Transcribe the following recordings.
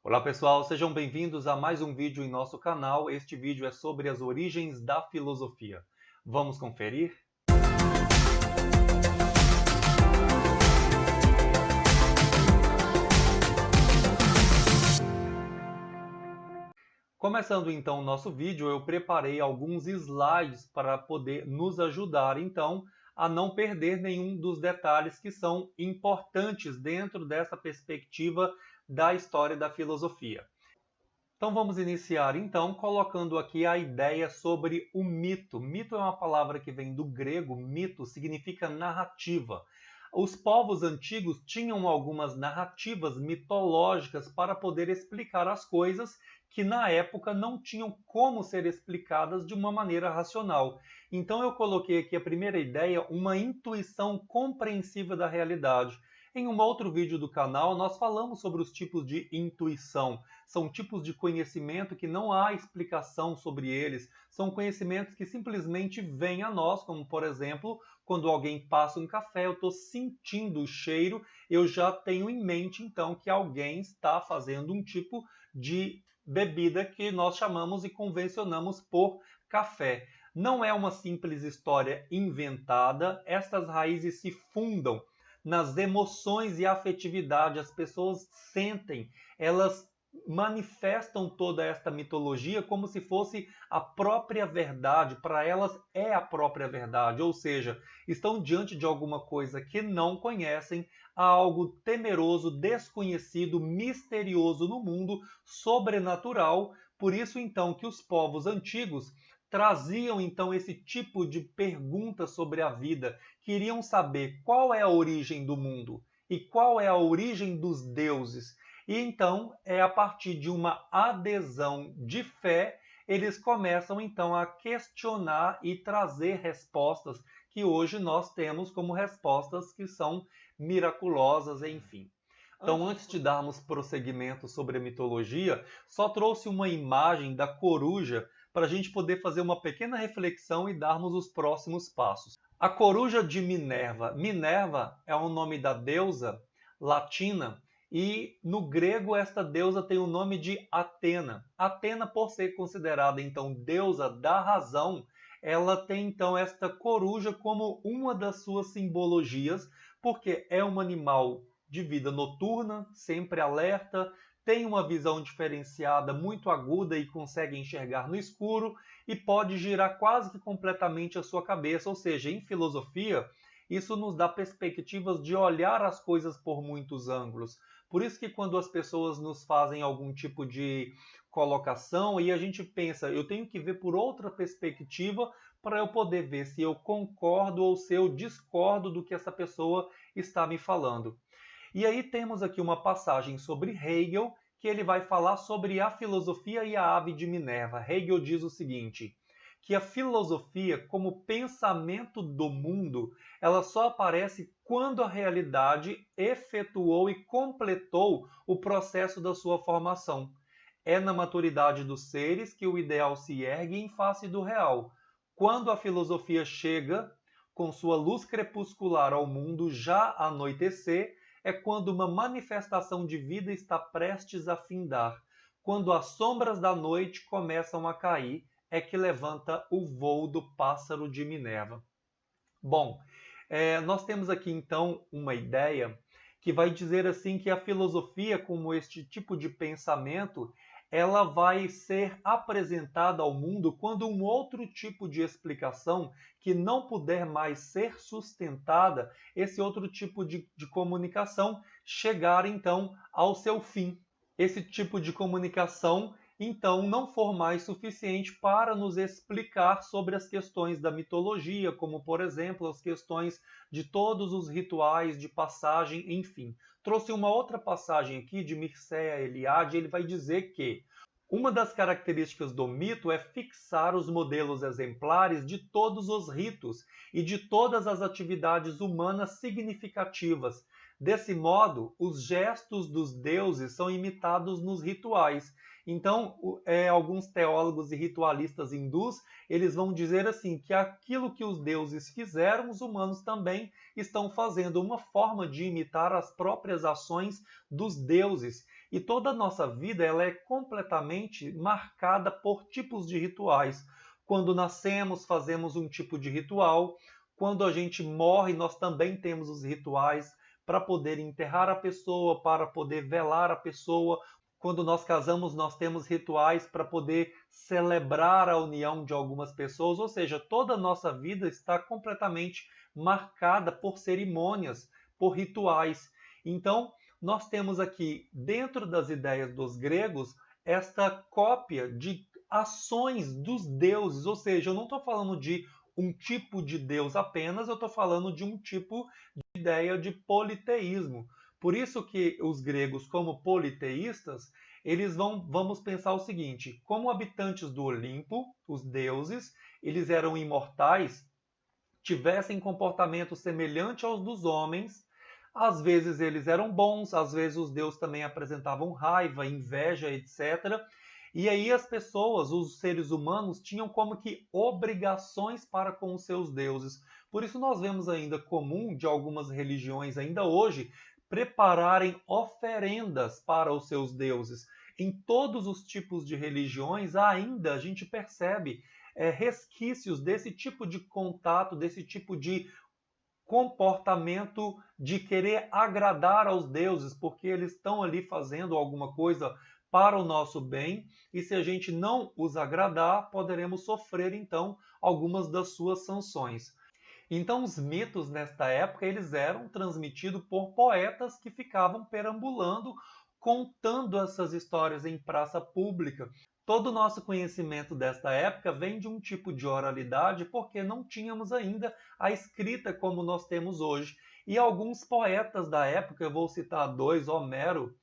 Olá pessoal, sejam bem-vindos a mais um vídeo em nosso canal. Este vídeo é sobre as origens da filosofia. Vamos conferir? Começando então o nosso vídeo, eu preparei alguns slides para poder nos ajudar então a não perder nenhum dos detalhes que são importantes dentro dessa perspectiva da história da filosofia. Então vamos iniciar então colocando aqui a ideia sobre o mito. Mito é uma palavra que vem do grego, mito significa narrativa. Os povos antigos tinham algumas narrativas mitológicas para poder explicar as coisas que na época não tinham como ser explicadas de uma maneira racional. Então eu coloquei aqui a primeira ideia, uma intuição compreensiva da realidade. Em um outro vídeo do canal, nós falamos sobre os tipos de intuição. São tipos de conhecimento que não há explicação sobre eles. São conhecimentos que simplesmente vêm a nós, como por exemplo, quando alguém passa um café, eu estou sentindo o cheiro, eu já tenho em mente então que alguém está fazendo um tipo de bebida que nós chamamos e convencionamos por café. Não é uma simples história inventada, estas raízes se fundam nas emoções e afetividade. As pessoas sentem, elas manifestam toda esta mitologia como se fosse a própria verdade. Para elas é a própria verdade, ou seja, estão diante de alguma coisa que não conhecem, há algo temeroso, desconhecido, misterioso no mundo, sobrenatural. Por isso então que os povos antigos traziam então esse tipo de pergunta sobre a vida, queriam saber qual é a origem do mundo e qual é a origem dos deuses. E então é a partir de uma adesão de fé, eles começam então a questionar e trazer respostas que hoje nós temos como respostas que são miraculosas, enfim. Então, antes de darmos prosseguimento sobre a mitologia, só trouxe uma imagem da coruja para a gente poder fazer uma pequena reflexão e darmos os próximos passos. A coruja de Minerva. Minerva é o nome da deusa latina e no grego esta deusa tem o nome de Atena. Atena, por ser considerada então deusa da razão, ela tem então esta coruja como uma das suas simbologias, porque é um animal de vida noturna, sempre alerta, tem uma visão diferenciada, muito aguda e consegue enxergar no escuro e pode girar quase que completamente a sua cabeça. Ou seja, em filosofia, isso nos dá perspectivas de olhar as coisas por muitos ângulos. Por isso que quando as pessoas nos fazem algum tipo de colocação e a gente pensa, eu tenho que ver por outra perspectiva para eu poder ver se eu concordo ou se eu discordo do que essa pessoa está me falando. E aí temos aqui uma passagem sobre Hegel, que ele vai falar sobre a filosofia e a ave de Minerva. Hegel diz o seguinte, que a filosofia, como pensamento do mundo, ela só aparece quando a realidade efetuou e completou o processo da sua formação. É na maturidade dos seres que o ideal se ergue em face do real. Quando a filosofia chega, com sua luz crepuscular ao mundo já anoitecer, é quando uma manifestação de vida está prestes a findar. Quando as sombras da noite começam a cair, é que levanta o voo do pássaro de Minerva. Bom, nós temos aqui então uma ideia que vai dizer assim que a filosofia, como este tipo de pensamento, ela vai ser apresentada ao mundo quando um outro tipo de explicação que não puder mais ser sustentada, esse outro tipo de comunicação chegar então ao seu fim. Esse tipo de comunicação então não for mais suficiente para nos explicar sobre as questões da mitologia, como por exemplo as questões de todos os rituais de passagem, enfim. Trouxe uma outra passagem aqui de Mircea Eliade, ele vai dizer que uma das características do mito é fixar os modelos exemplares de todos os ritos e de todas as atividades humanas significativas. Desse modo, os gestos dos deuses são imitados nos rituais. Então, alguns teólogos e ritualistas hindus, eles vão dizer assim, que aquilo que os deuses fizeram, os humanos também estão fazendo, uma forma de imitar as próprias ações dos deuses. E toda a nossa vida ela é completamente marcada por tipos de rituais. Quando nascemos, fazemos um tipo de ritual. Quando a gente morre, nós também temos os rituais para poder enterrar a pessoa, para poder velar a pessoa. Quando nós casamos, nós temos rituais para poder celebrar a união de algumas pessoas, ou seja, toda a nossa vida está completamente marcada por cerimônias, por rituais. Então, nós temos aqui, dentro das ideias dos gregos, esta cópia de ações dos deuses, ou seja, eu não estou falando de um tipo de Deus apenas, eu estou falando de um tipo de ideia de politeísmo. Por isso que os gregos, como politeístas, vamos pensar o seguinte, como habitantes do Olimpo, os deuses, eles eram imortais, tivessem comportamento semelhante aos dos homens, às vezes eles eram bons, às vezes os deuses também apresentavam raiva, inveja, etc. E aí as pessoas, os seres humanos, tinham como que obrigações para com os seus deuses. Por isso nós vemos ainda comum de algumas religiões ainda hoje prepararem oferendas para os seus deuses. Em todos os tipos de religiões ainda a gente percebe resquícios desse tipo de contato, desse tipo de comportamento de querer agradar aos deuses, porque eles estão ali fazendo alguma coisa para o nosso bem, e se a gente não os agradar, poderemos sofrer então algumas das suas sanções. Então os mitos nesta época eles eram transmitidos por poetas que ficavam perambulando contando essas histórias em praça pública. Todo o nosso conhecimento desta época vem de um tipo de oralidade porque não tínhamos ainda a escrita como nós temos hoje. E alguns poetas da época, eu vou citar dois, Homero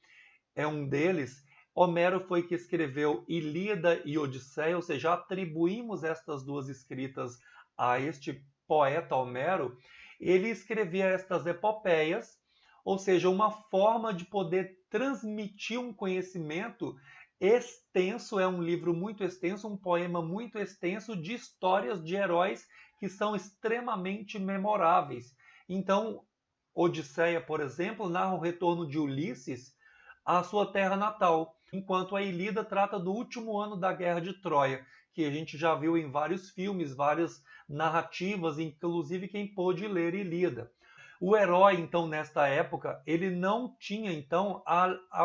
é um deles. Homero foi que escreveu Ilíada e Odisseia, ou seja, atribuímos estas duas escritas a este poeta Homero. Ele escrevia estas epopeias, ou seja, uma forma de poder transmitir um conhecimento extenso, é um livro muito extenso, um poema muito extenso de histórias de heróis que são extremamente memoráveis. Então, Odisseia, por exemplo, narra o retorno de Ulisses à sua terra natal, enquanto a Ilíada trata do último ano da Guerra de Troia, que a gente já viu em vários filmes, várias narrativas, inclusive quem pôde ler Ilíada. O herói, então, nesta época, ele não tinha, então,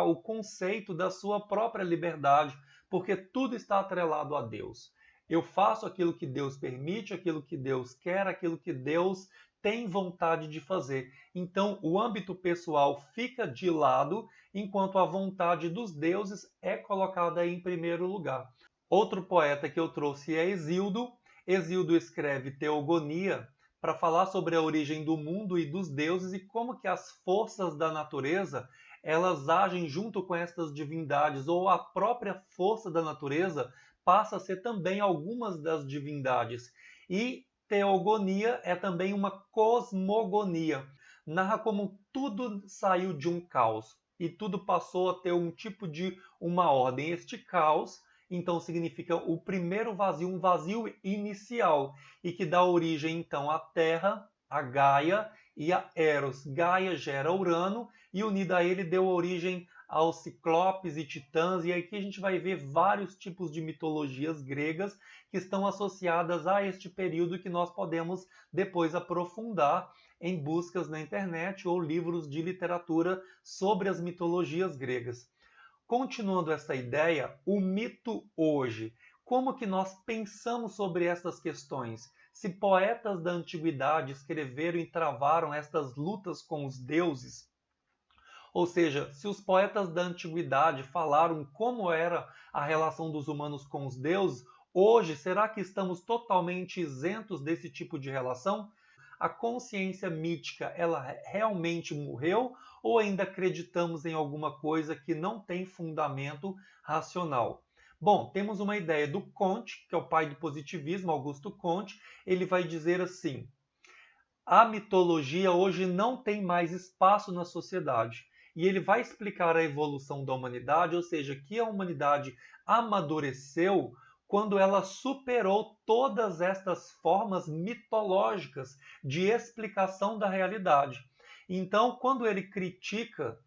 o conceito da sua própria liberdade, porque tudo está atrelado a Deus. Eu faço aquilo que Deus permite, aquilo que Deus quer, aquilo que Deus tem vontade de fazer. Então, o âmbito pessoal fica de lado, enquanto a vontade dos deuses é colocada em primeiro lugar. Outro poeta que eu trouxe é Hesíodo. Hesíodo escreve Teogonia para falar sobre a origem do mundo e dos deuses e como que as forças da natureza elas agem junto com estas divindades, ou a própria força da natureza passa a ser também algumas das divindades. E Teogonia é também uma cosmogonia. Narra como tudo saiu de um caos e tudo passou a ter um tipo de uma ordem. Este caos, então, significa o primeiro vazio, um vazio inicial, e que dá origem, então, à Terra, a Gaia e a Eros. Gaia gera Urano e unida a ele deu origem aos ciclopes e titãs, e aqui a gente vai ver vários tipos de mitologias gregas que estão associadas a este período que nós podemos depois aprofundar em buscas na internet ou livros de literatura sobre as mitologias gregas. Continuando essa ideia, o mito hoje. Como que nós pensamos sobre essas questões? Se poetas da antiguidade escreveram e travaram estas lutas com os deuses, ou seja, se os poetas da antiguidade falaram como era a relação dos humanos com os deuses, hoje será que estamos totalmente isentos desse tipo de relação? A consciência mítica, ela realmente morreu ou ainda acreditamos em alguma coisa que não tem fundamento racional? Bom, temos uma ideia do Comte, que é o pai do positivismo, Augusto Comte. Ele vai dizer assim: a mitologia hoje não tem mais espaço na sociedade. E ele vai explicar a evolução da humanidade, ou seja, que a humanidade amadureceu quando ela superou todas estas formas mitológicas de explicação da realidade. Então, quando ele critica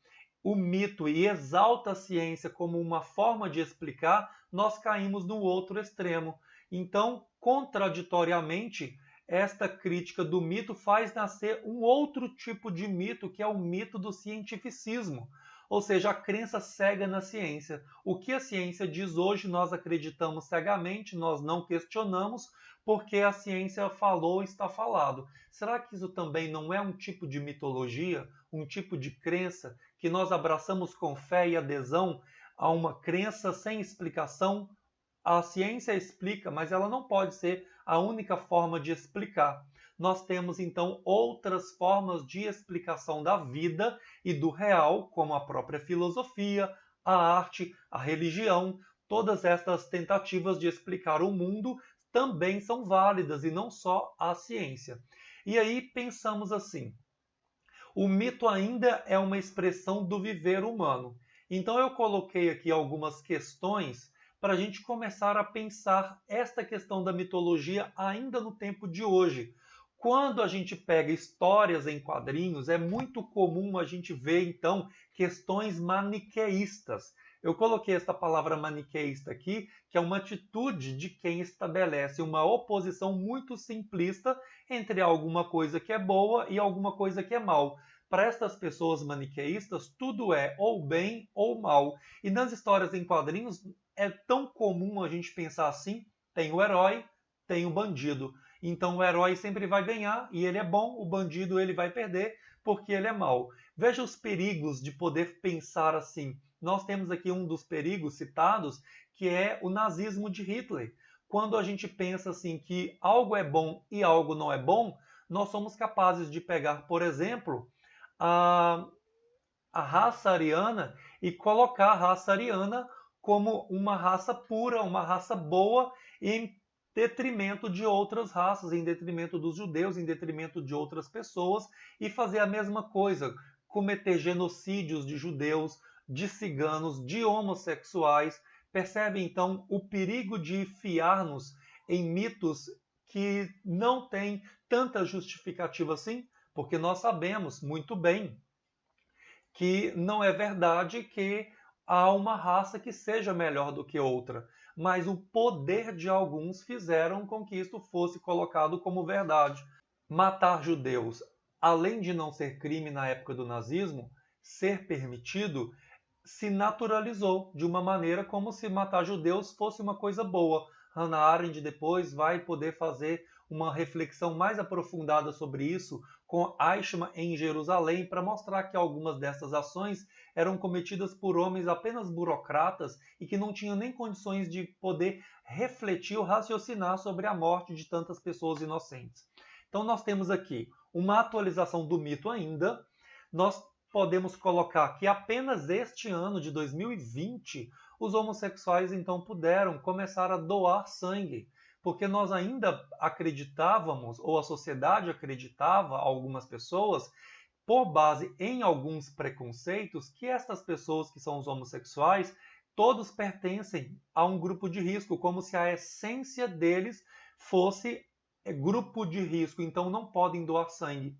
o mito e exalta a ciência como uma forma de explicar, nós caímos no outro extremo. Então, contraditoriamente, esta crítica do mito faz nascer um outro tipo de mito, que é o mito do cientificismo, ou seja, a crença cega na ciência. O que a ciência diz hoje, nós acreditamos cegamente, nós não questionamos, porque a ciência falou, está falado. Será que isso também não é um tipo de mitologia, um tipo de crença que nós abraçamos com fé e adesão a uma crença sem explicação? A ciência explica, mas ela não pode ser a única forma de explicar. Nós temos então outras formas de explicação da vida e do real, como a própria filosofia, a arte, a religião. Todas estas tentativas de explicar o mundo também são válidas e não só a ciência. E aí pensamos assim: o mito ainda é uma expressão do viver humano. Então eu coloquei aqui algumas questões para a gente começar a pensar esta questão da mitologia ainda no tempo de hoje. Quando a gente pega histórias em quadrinhos, é muito comum a gente ver, então, questões maniqueístas. Eu coloquei esta palavra maniqueísta aqui, que é uma atitude de quem estabelece uma oposição muito simplista entre alguma coisa que é boa e alguma coisa que é mal. Para estas pessoas maniqueístas, tudo é ou bem ou mal. E nas histórias em quadrinhos, é tão comum a gente pensar assim: tem o herói, tem o bandido. Então o herói sempre vai ganhar e ele é bom, o bandido ele vai perder porque ele é mau. Veja os perigos de poder pensar assim. Nós temos aqui um dos perigos citados, que é o nazismo de Hitler. Quando a gente pensa assim que algo é bom e algo não é bom, nós somos capazes de pegar, por exemplo, a, a raça ariana e colocar a raça ariana como uma raça pura, uma raça boa, em detrimento de outras raças, em detrimento dos judeus, em detrimento de outras pessoas, e fazer a mesma coisa, cometer genocídios de judeus, de ciganos, de homossexuais. Percebe então o perigo de fiar-nos em mitos que não têm tanta justificativa assim? Porque nós sabemos muito bem que não é verdade que há uma raça que seja melhor do que outra, mas o poder de alguns fizeram com que isso fosse colocado como verdade. Matar judeus, além de não ser crime na época do nazismo, ser permitido, se naturalizou de uma maneira como se matar judeus fosse uma coisa boa. Hannah Arendt depois vai poder fazer uma reflexão mais aprofundada sobre isso com Eichmann em Jerusalém para mostrar que algumas dessas ações eram cometidas por homens apenas burocratas e que não tinham nem condições de poder refletir ou raciocinar sobre a morte de tantas pessoas inocentes. Então nós temos aqui uma atualização do mito ainda. Nós podemos colocar que apenas este ano de 2020 os homossexuais então puderam começar a doar sangue, porque nós ainda acreditávamos, ou a sociedade acreditava, algumas pessoas, por base em alguns preconceitos, que estas pessoas que são os homossexuais, todos pertencem a um grupo de risco, como se a essência deles fosse grupo de risco, então não podem doar sangue.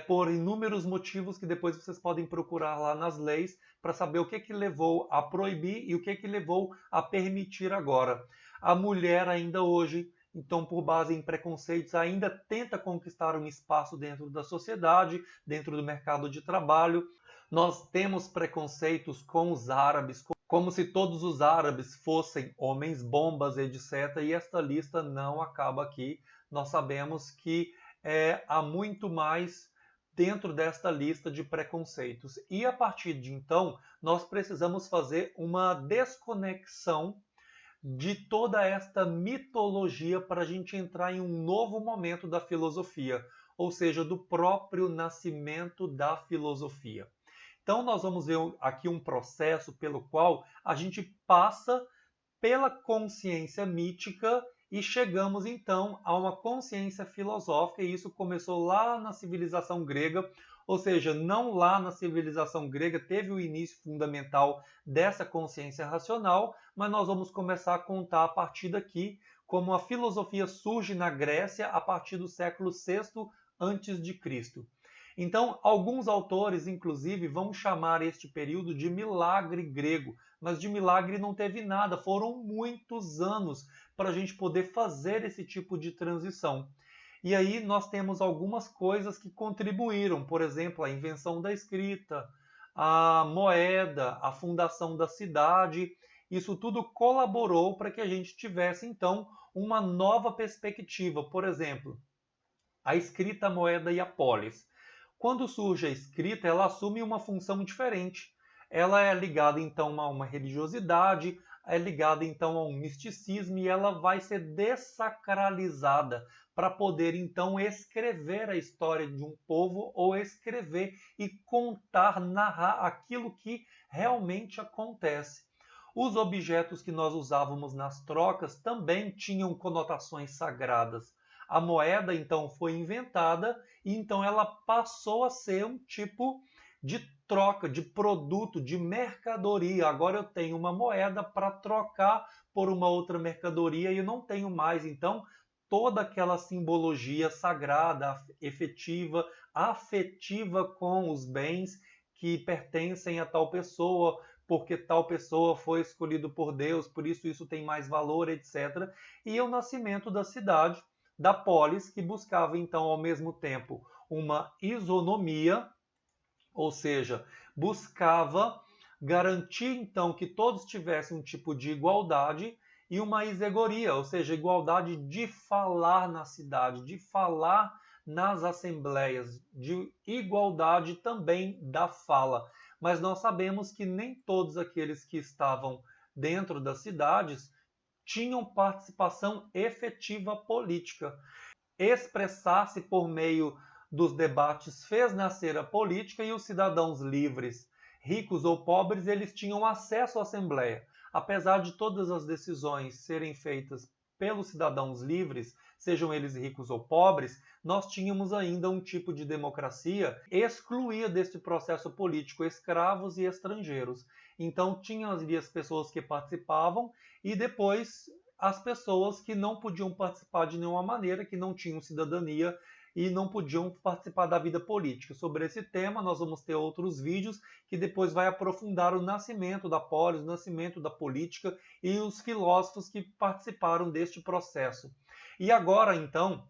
Por inúmeros motivos que depois vocês podem procurar lá nas leis para saber o que levou a proibir e o que levou a permitir agora. A mulher ainda hoje, então por base em preconceitos, ainda tenta conquistar um espaço dentro da sociedade, dentro do mercado de trabalho. Nós temos preconceitos com os árabes, como se todos os árabes fossem homens bombas, etc. E esta lista não acaba aqui. Nós sabemos que há muito mais dentro desta lista de preconceitos. E a partir de então, nós precisamos fazer uma desconexão de toda esta mitologia para a gente entrar em um novo momento da filosofia, ou seja, do próprio nascimento da filosofia. Então, nós vamos ver aqui um processo pelo qual a gente passa pela consciência mítica e chegamos então a uma consciência filosófica, e isso começou lá na civilização grega, ou seja, não lá na civilização grega teve o início fundamental dessa consciência racional, mas nós vamos começar a contar a partir daqui como a filosofia surge na Grécia a partir do século VI a.C. Então, alguns autores, inclusive, vão chamar este período de milagre grego, mas de milagre não teve nada, foram muitos anos para a gente poder fazer esse tipo de transição. E aí nós temos algumas coisas que contribuíram, por exemplo, a invenção da escrita, a moeda, a fundação da cidade. Isso tudo colaborou para que a gente tivesse, então, uma nova perspectiva. Por exemplo, a escrita, a moeda e a polis. Quando surge a escrita, ela assume uma função diferente. Ela é ligada, então, a uma religiosidade, é ligada, então, a um misticismo e ela vai ser dessacralizada para poder, então, escrever a história de um povo ou escrever e contar, narrar aquilo que realmente acontece. Os objetos que nós usávamos nas trocas também tinham conotações sagradas. A moeda, então, foi inventada e então ela passou a ser um tipo de troca, de produto, de mercadoria. Agora eu tenho uma moeda para trocar por uma outra mercadoria e eu não tenho mais, então, toda aquela simbologia sagrada, efetiva, afetiva com os bens que pertencem a tal pessoa, porque tal pessoa foi escolhido por Deus, por isso tem mais valor, etc. E o nascimento da cidade, da polis, que buscava então ao mesmo tempo uma isonomia, ou seja, buscava garantir então que todos tivessem um tipo de igualdade e uma isegoria, ou seja, igualdade de falar na cidade, de falar nas assembleias, de igualdade também da fala. Mas nós sabemos que nem todos aqueles que estavam dentro das cidades tinham participação efetiva política. Expressar-se por meio dos debates fez nascer a política e os cidadãos livres, ricos ou pobres, eles tinham acesso à Assembleia. Apesar de todas as decisões serem feitas pelos cidadãos livres, sejam eles ricos ou pobres, nós tínhamos ainda um tipo de democracia excluía deste processo político escravos e estrangeiros. Então, tinham ali as pessoas que participavam e depois as pessoas que não podiam participar de nenhuma maneira, que não tinham cidadania e não podiam participar da vida política. Sobre esse tema, nós vamos ter outros vídeos que depois vai aprofundar o nascimento da polis, o nascimento da política e os filósofos que participaram deste processo. E agora, então,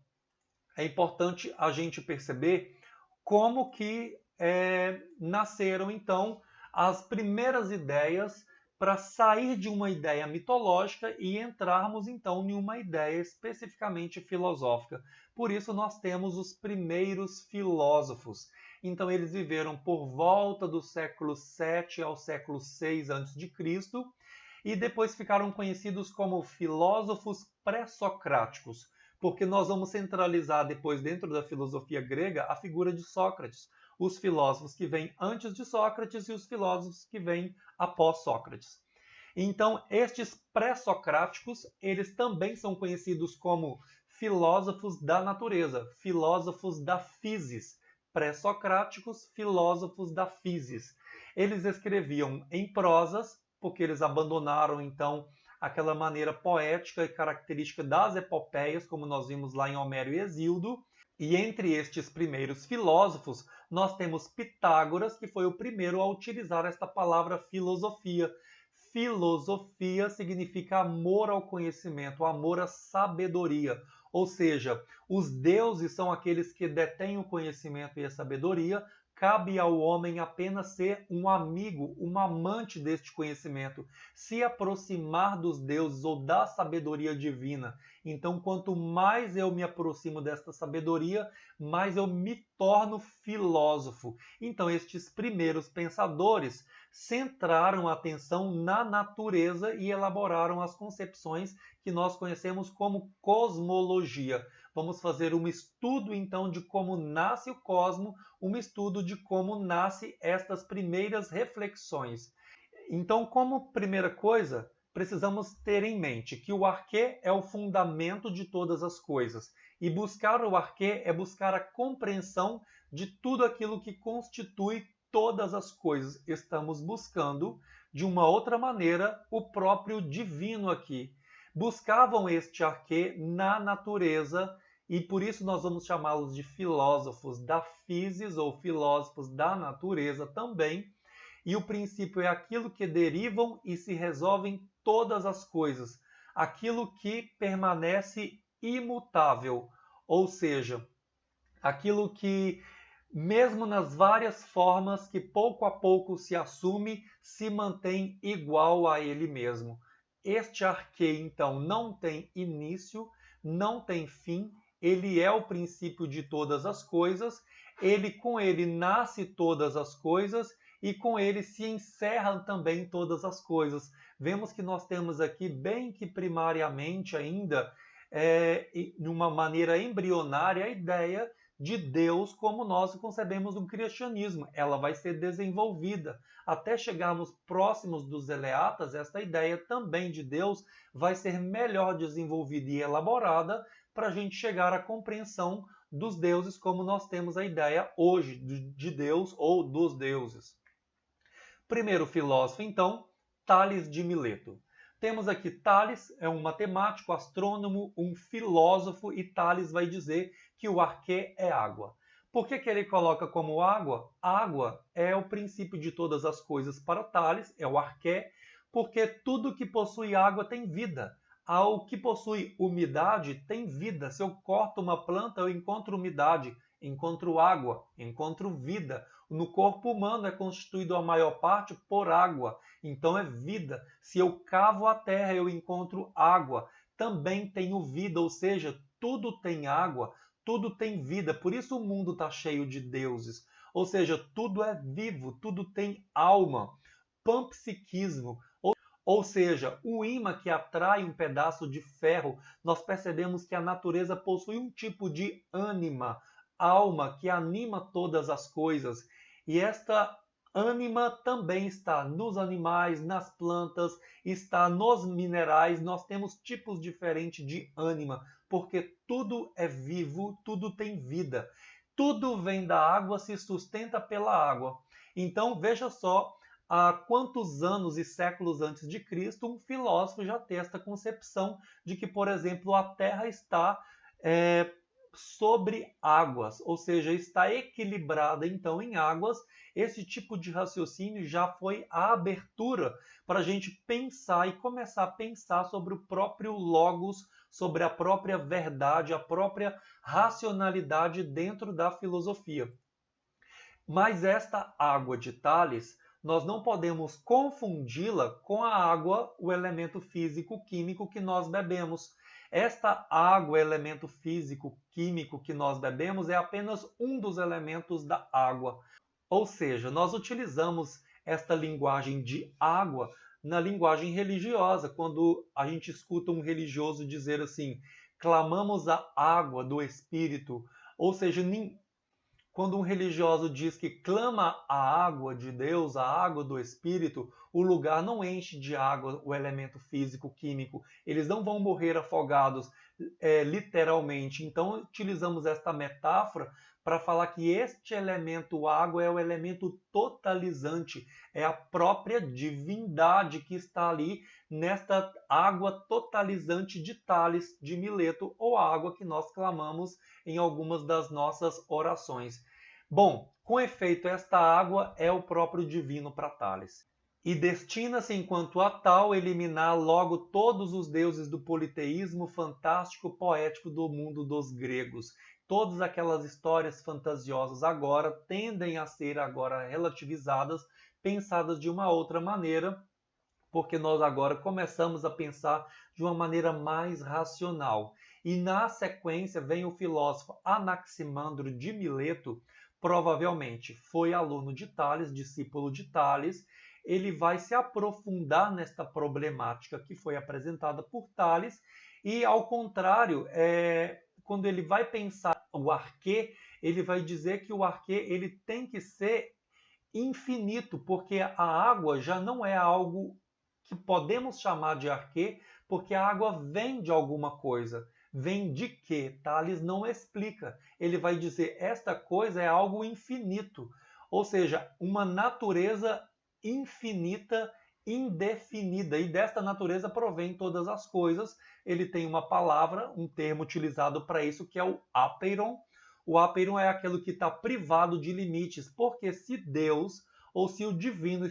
é importante a gente perceber como que nasceram, então, as primeiras ideias para sair de uma ideia mitológica e entrarmos, então, em uma ideia especificamente filosófica. Por isso, nós temos os primeiros filósofos. Então, eles viveram por volta do século 7 ao século 6 a.C. e depois ficaram conhecidos como filósofos pré-socráticos, porque nós vamos centralizar depois, dentro da filosofia grega, a figura de Sócrates, os filósofos que vêm antes de Sócrates e os filósofos que vêm após Sócrates. Então, estes pré-socráticos, eles também são conhecidos como filósofos da natureza, filósofos da physis. Pré-socráticos, filósofos da physis. Eles escreviam em prosas, porque eles abandonaram, então, aquela maneira poética e característica das epopeias, como nós vimos lá em Homero e Hesíodo. E entre estes primeiros filósofos, nós temos Pitágoras, que foi o primeiro a utilizar esta palavra filosofia. Filosofia significa amor ao conhecimento, amor à sabedoria. Ou seja, os deuses são aqueles que detêm o conhecimento e a sabedoria, cabe ao homem apenas ser um amigo, um amante deste conhecimento, se aproximar dos deuses ou da sabedoria divina. Então, quanto mais eu me aproximo desta sabedoria, mais eu me torno filósofo. Então, estes primeiros pensadores centraram a atenção na natureza e elaboraram as concepções que nós conhecemos como cosmologia. Vamos fazer um estudo, então, de como nasce o cosmo, um estudo de como nasce estas primeiras reflexões. Então, como primeira coisa, precisamos ter em mente que o arquê é o fundamento de todas as coisas. E buscar o arquê é buscar a compreensão de tudo aquilo que constitui todas as coisas. Estamos buscando, de uma outra maneira, o próprio divino aqui. Buscavam este arquê na natureza e por isso nós vamos chamá-los de filósofos da physis ou filósofos da natureza também. E o princípio é aquilo que derivam e se resolvem todas as coisas, aquilo que permanece imutável, ou seja, aquilo que, mesmo nas várias formas que pouco a pouco se assume, se mantém igual a ele mesmo. Este arquê, então, não tem início, não tem fim, ele é o princípio de todas as coisas, com ele nasce todas as coisas e com ele se encerram também todas as coisas. Vemos que nós temos aqui, bem que primariamente ainda, de uma maneira embrionária, a ideia de Deus como nós concebemos no cristianismo. Ela vai ser desenvolvida. Até chegarmos próximos dos eleatas, esta ideia também de Deus vai ser melhor desenvolvida e elaborada para a gente chegar à compreensão dos deuses como nós temos a ideia hoje de Deus ou dos deuses. Primeiro filósofo, então, Tales de Mileto. Temos aqui Tales, é um matemático, astrônomo, um filósofo, e Tales vai dizer que o arquê é água. Por que ele coloca como água? Água é o princípio de todas as coisas para Tales, é o arquê, porque tudo que possui água tem vida. Ao que possui umidade tem vida. Se eu corto uma planta, eu encontro umidade, encontro água, encontro vida. No corpo humano é constituído a maior parte por água, então é vida. Se eu cavo a terra, eu encontro água. Também tenho vida, ou seja, tudo tem água, tudo tem vida. Por isso o mundo está cheio de deuses. Ou seja, tudo é vivo, tudo tem alma. Panpsiquismo, ou seja, o ímã que atrai um pedaço de ferro, nós percebemos que a natureza possui um tipo de ânima, alma que anima todas as coisas. E esta ânima também está nos animais, nas plantas, está nos minerais. Nós temos tipos diferentes de ânima, porque tudo é vivo, tudo tem vida. Tudo vem da água, se sustenta pela água. Então, veja só, há quantos anos e séculos antes de Cristo, um filósofo já tem esta concepção de que, por exemplo, a Terra está sobre águas, ou seja, está equilibrada então em águas. Esse tipo de raciocínio já foi a abertura para a gente pensar e começar a pensar sobre o próprio logos, sobre a própria verdade, a própria racionalidade dentro da filosofia. Mas esta água de Tales, nós não podemos confundi-la com a água, o elemento físico-químico que nós bebemos. Esta água, elemento físico-químico que nós bebemos, é apenas um dos elementos da água. Ou seja, nós utilizamos esta linguagem de água na linguagem religiosa, quando a gente escuta um religioso dizer assim, clamamos a água do Espírito. Ou seja, quando um religioso diz que clama a água de Deus, a água do Espírito, o lugar não enche de água o elemento físico-químico. Eles não vão morrer afogados literalmente. Então, utilizamos esta metáfora para falar que este elemento água é o elemento totalizante, é a própria divindade que está ali nesta água totalizante de Tales de Mileto, ou a água que nós clamamos em algumas das nossas orações. Bom, com efeito, esta água é o próprio divino para Tales. E destina-se, enquanto a tal, eliminar logo todos os deuses do politeísmo fantástico poético do mundo dos gregos. Todas aquelas histórias fantasiosas agora tendem a ser agora relativizadas, pensadas de uma outra maneira, porque nós agora começamos a pensar de uma maneira mais racional. E na sequência vem o filósofo Anaximandro de Mileto, provavelmente foi aluno de Tales, discípulo de Tales. Ele vai se aprofundar nesta problemática que foi apresentada por Tales, e ao contrário, quando ele vai pensar o arquê, ele vai dizer que o arquê ele tem que ser infinito, porque a água já não é algo que podemos chamar de arquê, porque a água vem de alguma coisa. Vem de quê? Tales não explica. Ele vai dizer, esta coisa é algo infinito, ou seja, uma natureza infinita indefinida, e desta natureza provém todas as coisas. Ele tem uma palavra, um termo utilizado para isso, que é o apeiron. O apeiron é aquilo que está privado de limites, porque se Deus ou se o divino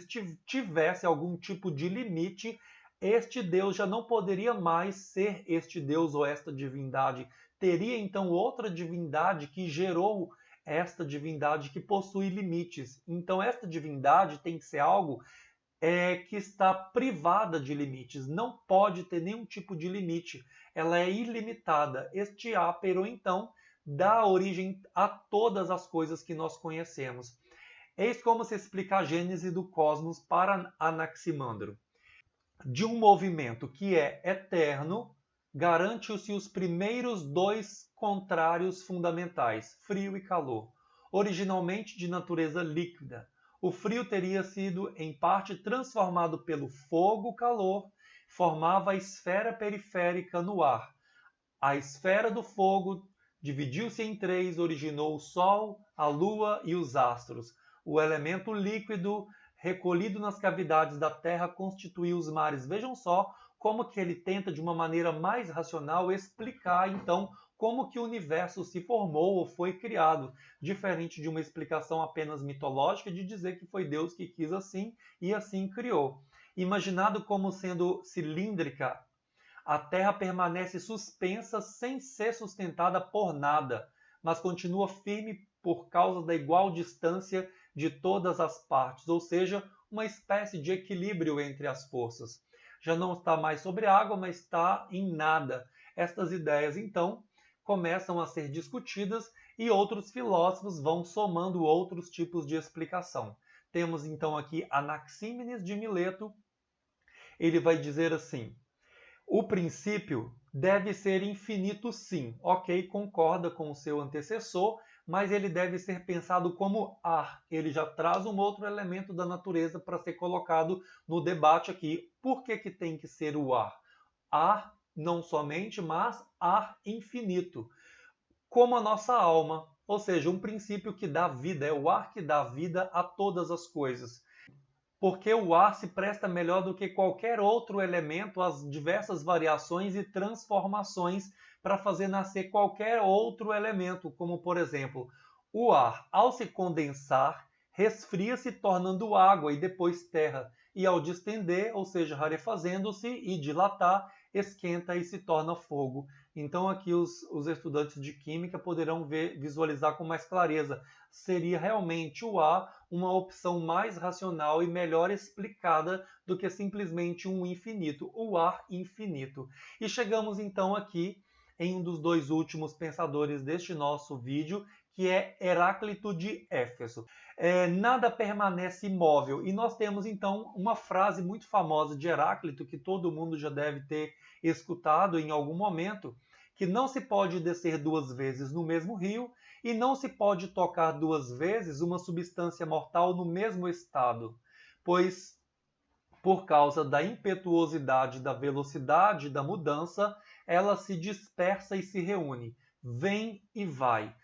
tivesse algum tipo de limite, este Deus já não poderia mais ser este Deus ou esta divindade. Teria então outra divindade que gerou esta divindade que possui limites. Então esta divindade tem que ser algo que está privada de limites, não pode ter nenhum tipo de limite, ela é ilimitada. Este ápero, então, dá origem a todas as coisas que nós conhecemos. Eis como se explica a gênese do cosmos para Anaximandro. De um movimento que é eterno, garante-se os primeiros dois contrários fundamentais, frio e calor, originalmente de natureza líquida. O frio teria sido, em parte, transformado pelo fogo-calor, formava a esfera periférica no ar. A esfera do fogo dividiu-se em três, originou o Sol, a Lua e os astros. O elemento líquido, recolhido nas cavidades da Terra, constituiu os mares. Vejam só como que ele tenta, de uma maneira mais racional, explicar, então, como que o universo se formou ou foi criado, diferente de uma explicação apenas mitológica de dizer que foi Deus que quis assim e assim criou. Imaginado como sendo cilíndrica, a Terra permanece suspensa sem ser sustentada por nada, mas continua firme por causa da igual distância de todas as partes, ou seja, uma espécie de equilíbrio entre as forças. Já não está mais sobre água, mas está em nada. Estas ideias, então, começam a ser discutidas e outros filósofos vão somando outros tipos de explicação. Temos então aqui Anaxímenes de Mileto. Ele vai dizer assim: o princípio deve ser infinito, sim. Ok, concorda com o seu antecessor, mas ele deve ser pensado como ar. Ele já traz um outro elemento da natureza para ser colocado no debate aqui. Por que que tem que ser o ar? Ar não somente, mas ar infinito. Como a nossa alma, ou seja, um princípio que dá vida, é o ar que dá vida a todas as coisas. Porque o ar se presta melhor do que qualquer outro elemento às diversas variações e transformações para fazer nascer qualquer outro elemento, como por exemplo, o ar, ao se condensar, resfria-se tornando água e depois terra, e ao distender, ou seja, rarefazendo-se e dilatar, esquenta e se torna fogo. Então aqui os estudantes de química poderão visualizar com mais clareza. Seria realmente o ar uma opção mais racional e melhor explicada do que simplesmente um infinito, o ar infinito. E chegamos então aqui em um dos dois últimos pensadores deste nosso vídeo, que é Heráclito de Éfeso. Nada permanece imóvel. E nós temos então uma frase muito famosa de Heráclito, que todo mundo já deve ter escutado em algum momento, que não se pode descer duas vezes no mesmo rio e não se pode tocar duas vezes uma substância mortal no mesmo estado, pois por causa da impetuosidade, da velocidade da mudança, ela se dispersa e se reúne, vem e vai.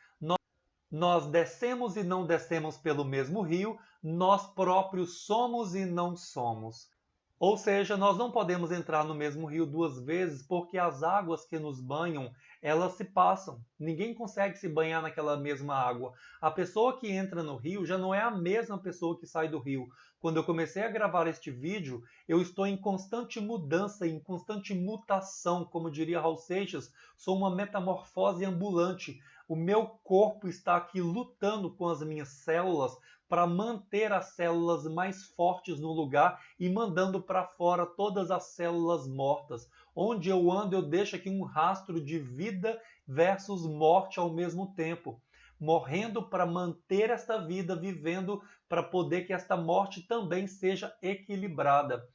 Nós descemos e não descemos pelo mesmo rio, nós próprios somos e não somos. Ou seja, nós não podemos entrar no mesmo rio duas vezes porque as águas que nos banham, elas se passam. Ninguém consegue se banhar naquela mesma água. A pessoa que entra no rio já não é a mesma pessoa que sai do rio. Quando eu comecei a gravar este vídeo, eu estou em constante mudança, em constante mutação, como diria Raul Seixas, sou uma metamorfose ambulante. O meu corpo está aqui lutando com as minhas células para manter as células mais fortes no lugar e mandando para fora todas as células mortas. Onde eu ando, eu deixo aqui um rastro de vida versus morte ao mesmo tempo. Morrendo para manter esta vida, vivendo para poder que esta morte também seja equilibrada.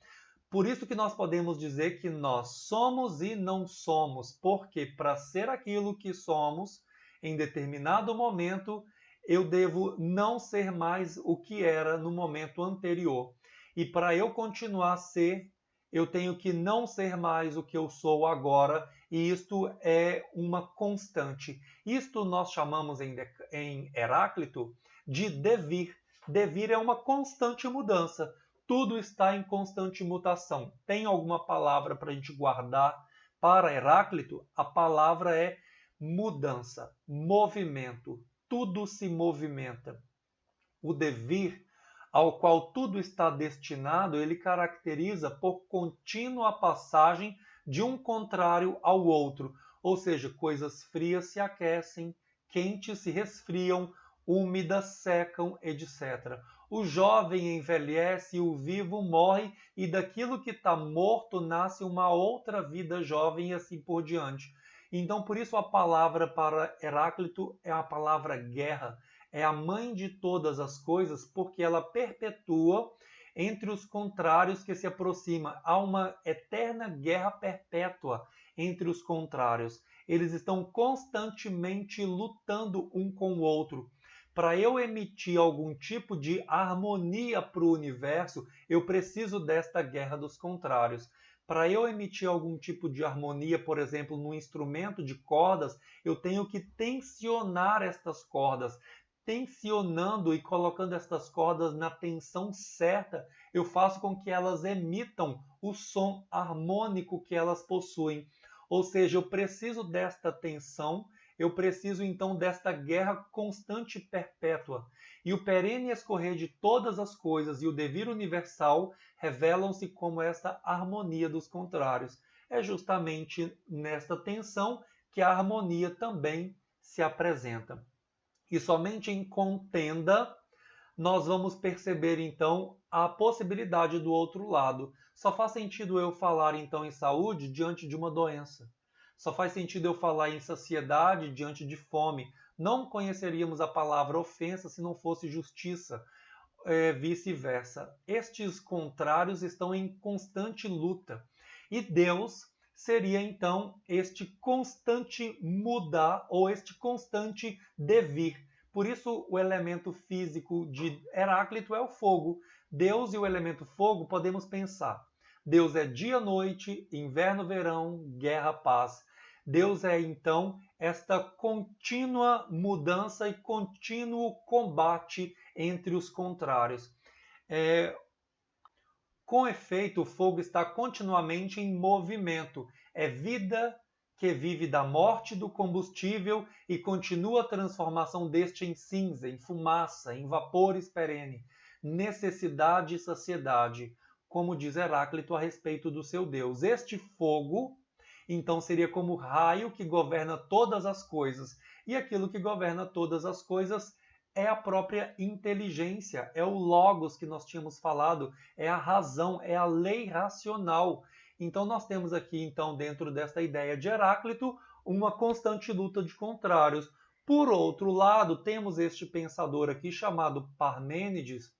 Por isso que nós podemos dizer que nós somos e não somos, porque para ser aquilo que somos, em determinado momento, eu devo não ser mais o que era no momento anterior. E para eu continuar a ser, eu tenho que não ser mais o que eu sou agora, e isto é uma constante. Isto nós chamamos em Heráclito de devir. Devir é uma constante mudança. tudo está em constante mutação. Tem alguma palavra para a gente guardar para Heráclito? A palavra é mudança, movimento. Tudo se movimenta. O devir, ao qual tudo está destinado, ele caracteriza por contínua passagem de um contrário ao outro, ou seja, coisas frias se aquecem, quentes se resfriam, úmidas secam, etc. O jovem envelhece e o vivo morre, e daquilo que está morto nasce uma outra vida jovem e assim por diante. Então, por isso a palavra para Heráclito é a palavra guerra. É a mãe de todas as coisas, porque ela perpetua entre os contrários que se aproximam. Há uma eterna guerra perpétua entre os contrários. Eles estão constantemente lutando um com o outro. Para eu emitir algum tipo de harmonia para o universo, eu preciso desta guerra dos contrários. Para eu emitir algum tipo de harmonia, por exemplo, no instrumento de cordas, eu tenho que tensionar estas cordas. Tensionando e colocando estas cordas na tensão certa, eu faço com que elas emitam o som harmônico que elas possuem. Ou seja, eu preciso desta tensão, eu preciso então desta guerra constante e perpétua. E o perene escorrer de todas as coisas e o devir universal revelam-se como esta harmonia dos contrários. É justamente nesta tensão que a harmonia também se apresenta. E somente em contenda nós vamos perceber então a possibilidade do outro lado. Só faz sentido eu falar então em saúde diante de uma doença. Só faz sentido eu falar em saciedade diante de fome. Não conheceríamos a palavra ofensa se não fosse justiça, vice-versa. Estes contrários estão em constante luta. E Deus seria então este constante mudar ou este constante devir. Por isso o elemento físico de Heráclito é o fogo. Deus e o elemento fogo podemos pensar. Deus é dia-noite, inverno-verão, guerra-paz. Deus é então esta contínua mudança e contínuo combate entre os contrários. Com efeito, o fogo está continuamente em movimento. É vida que vive da morte do combustível e continua a transformação deste em cinza, em fumaça, em vapores perene. Necessidade e saciedade, como diz Heráclito a respeito do seu Deus. Este fogo, então, seria como o raio que governa todas as coisas. E aquilo que governa todas as coisas é a própria inteligência, é o logos que nós tínhamos falado, é a razão, é a lei racional. Então nós temos aqui, então, dentro desta ideia de Heráclito, uma constante luta de contrários. Por outro lado, temos este pensador aqui chamado Parmênides.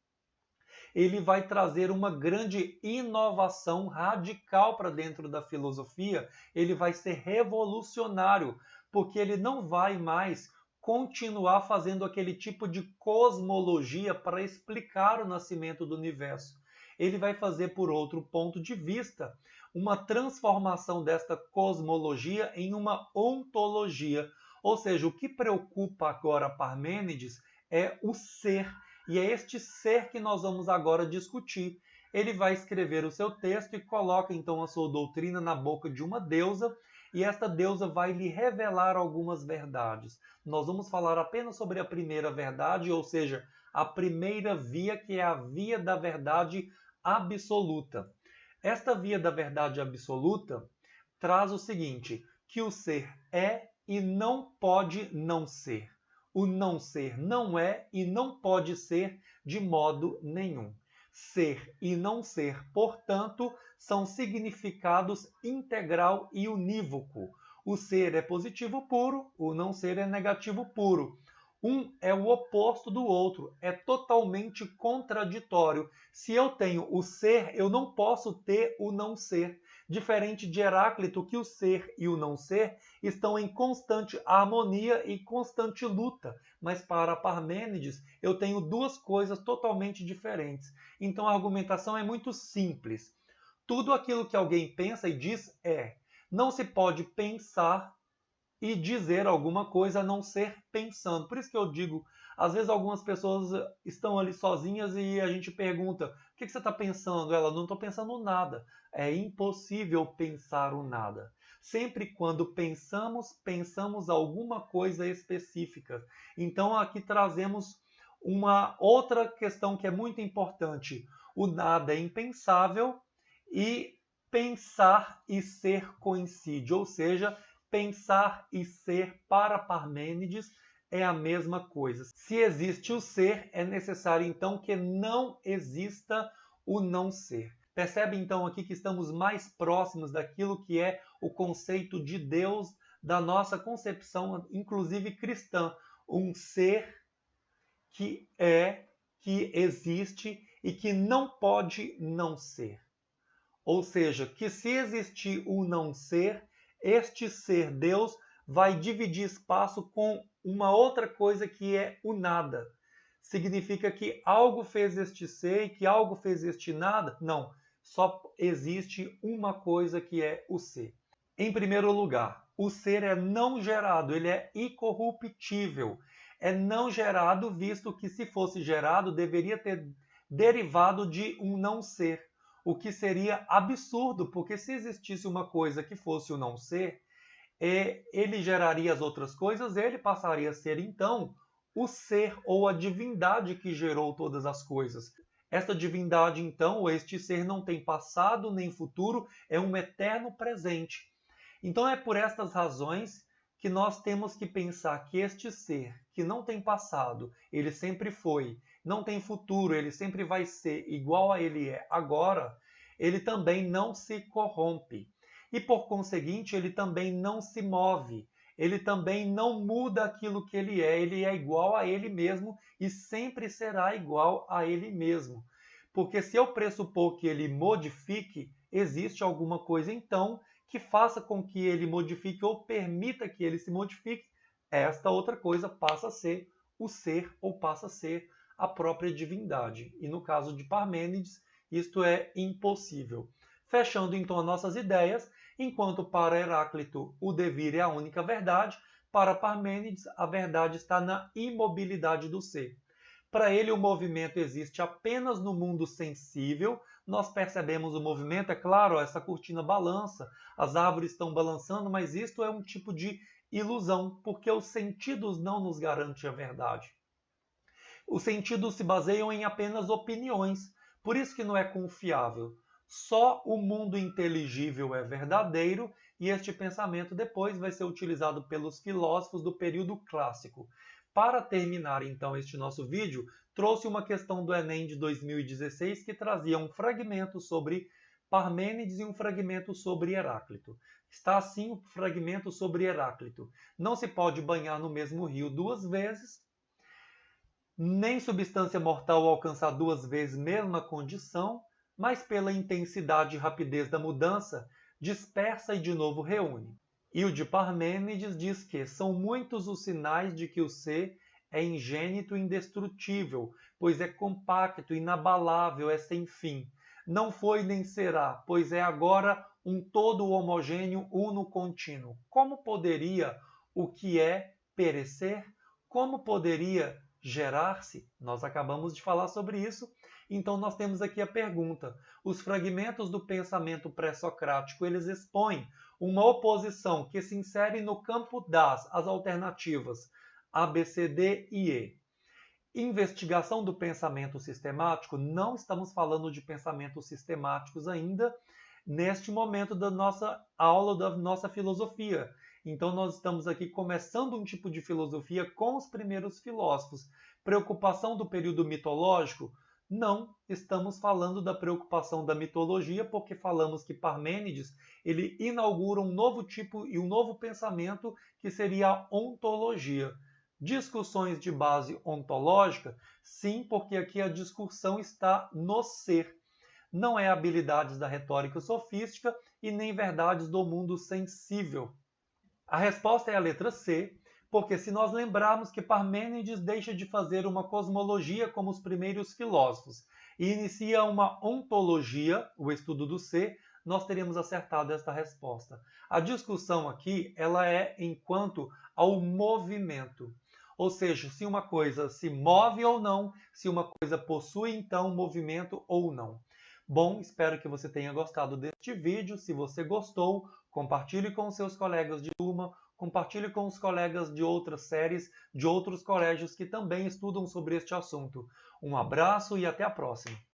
Ele vai trazer uma grande inovação radical para dentro da filosofia. Ele vai ser revolucionário, porque ele não vai mais continuar fazendo aquele tipo de cosmologia para explicar o nascimento do universo. Ele vai fazer, por outro ponto de vista, uma transformação desta cosmologia em uma ontologia. Ou seja, o que preocupa agora Parmênides é o ser. E é este ser que nós vamos agora discutir. Ele vai escrever o seu texto e coloca então a sua doutrina na boca de uma deusa, e esta deusa vai lhe revelar algumas verdades. Nós vamos falar apenas sobre a primeira verdade, ou seja, a primeira via, que é a via da verdade absoluta. Esta via da verdade absoluta traz o seguinte, que o ser é e não pode não ser. O não ser não é e não pode ser de modo nenhum. Ser e não ser, portanto, são significados integral e unívoco. O ser é positivo puro, o não ser é negativo puro. Um é o oposto do outro, é totalmente contraditório. Se eu tenho o ser, eu não posso ter o não ser. Diferente de Heráclito, que o ser e o não ser estão em constante harmonia e constante luta. Mas para Parmênides, eu tenho duas coisas totalmente diferentes. Então a argumentação é muito simples. Tudo aquilo que alguém pensa e diz é. Não se pode pensar e dizer alguma coisa a não ser pensando. Por isso que eu digo, às vezes algumas pessoas estão ali sozinhas e a gente pergunta, o que você está pensando? Ela, não estou pensando nada. É impossível pensar o nada. Sempre quando pensamos, pensamos alguma coisa específica. Então aqui trazemos uma outra questão que é muito importante. O nada é impensável e pensar e ser coincide, ou seja, pensar e ser para Parmênides é a mesma coisa. Se existe o ser, é necessário então que não exista o não ser. Percebe então aqui que estamos mais próximos daquilo que é o conceito de Deus, da nossa concepção, inclusive cristã, um ser que é, que existe e que não pode não ser. Ou seja, que se existir o não ser, este ser Deus vai dividir espaço com uma outra coisa que é o nada. Significa que algo fez este ser e que algo fez este nada? Não. Só existe uma coisa que é o ser. Em primeiro lugar, o ser é não gerado, ele é incorruptível. É não gerado, visto que se fosse gerado, deveria ter derivado de um não ser. O que seria absurdo, porque se existisse uma coisa que fosse o não ser, ele geraria as outras coisas, ele passaria a ser então o ser ou a divindade que gerou todas as coisas. Esta divindade então, ou este ser não tem passado nem futuro, é um eterno presente. Então é por estas razões que nós temos que pensar que este ser, que não tem passado, ele sempre foi, não tem futuro, ele sempre vai ser igual a ele é agora, ele também não se corrompe. E por conseguinte, ele também não se move, ele também não muda aquilo que ele é igual a ele mesmo e sempre será igual a ele mesmo. Porque se eu pressupor que ele modifique, existe alguma coisa então que faça com que ele modifique ou permita que ele se modifique, esta outra coisa passa a ser o ser ou passa a ser a própria divindade. E no caso de Parmênides, isto é impossível. Fechando então as nossas ideias, enquanto para Heráclito o devir é a única verdade, para Parmênides a verdade está na imobilidade do ser. Para ele, o movimento existe apenas no mundo sensível. Nós percebemos o movimento, é claro, essa cortina balança, as árvores estão balançando, mas isto é um tipo de ilusão, porque os sentidos não nos garantem a verdade. Os sentidos se baseiam em apenas opiniões, por isso que não é confiável. Só o mundo inteligível é verdadeiro e este pensamento depois vai ser utilizado pelos filósofos do período clássico. Para terminar então este nosso vídeo, trouxe uma questão do Enem de 2016 que trazia um fragmento sobre Parmênides e um fragmento sobre Heráclito. Está assim o fragmento sobre Heráclito. Não se pode banhar no mesmo rio duas vezes, nem substância mortal alcançar duas vezes mesma condição, mas pela intensidade e rapidez da mudança, dispersa e de novo reúne. E o de Parmênides diz que são muitos os sinais de que o ser é ingênito e indestrutível, pois é compacto, inabalável, é sem fim. Não foi nem será, pois é agora um todo homogêneo, uno contínuo. Como poderia o que é perecer? Como poderia gerar-se? Nós acabamos de falar sobre isso. Então nós temos aqui a pergunta. Os fragmentos do pensamento pré-socrático, eles expõem uma oposição que se insere no campo das as alternativas A, B, C, D e E. Investigação do pensamento sistemático, não estamos falando de pensamentos sistemáticos ainda neste momento da nossa aula, da nossa filosofia. Então nós estamos aqui começando um tipo de filosofia com os primeiros filósofos. Preocupação do período mitológico? Não estamos falando da preocupação da mitologia, porque falamos que Parmênides ele inaugura um novo tipo e um novo pensamento que seria a ontologia. Discussões de base ontológica? Sim, porque aqui a discussão está no ser. Não é habilidades da retórica sofística e nem verdades do mundo sensível. A resposta é a letra C, porque se nós lembrarmos que Parmênides deixa de fazer uma cosmologia como os primeiros filósofos, e inicia uma ontologia, o estudo do ser, nós teríamos acertado esta resposta. A discussão aqui, ela é enquanto ao movimento. Ou seja, se uma coisa se move ou não, se uma coisa possui então movimento ou não. Bom, espero que você tenha gostado deste vídeo. Se você gostou, compartilhe com seus colegas de turma, compartilhe com os colegas de outras séries, de outros colégios que também estudam sobre este assunto. Um abraço e até a próxima!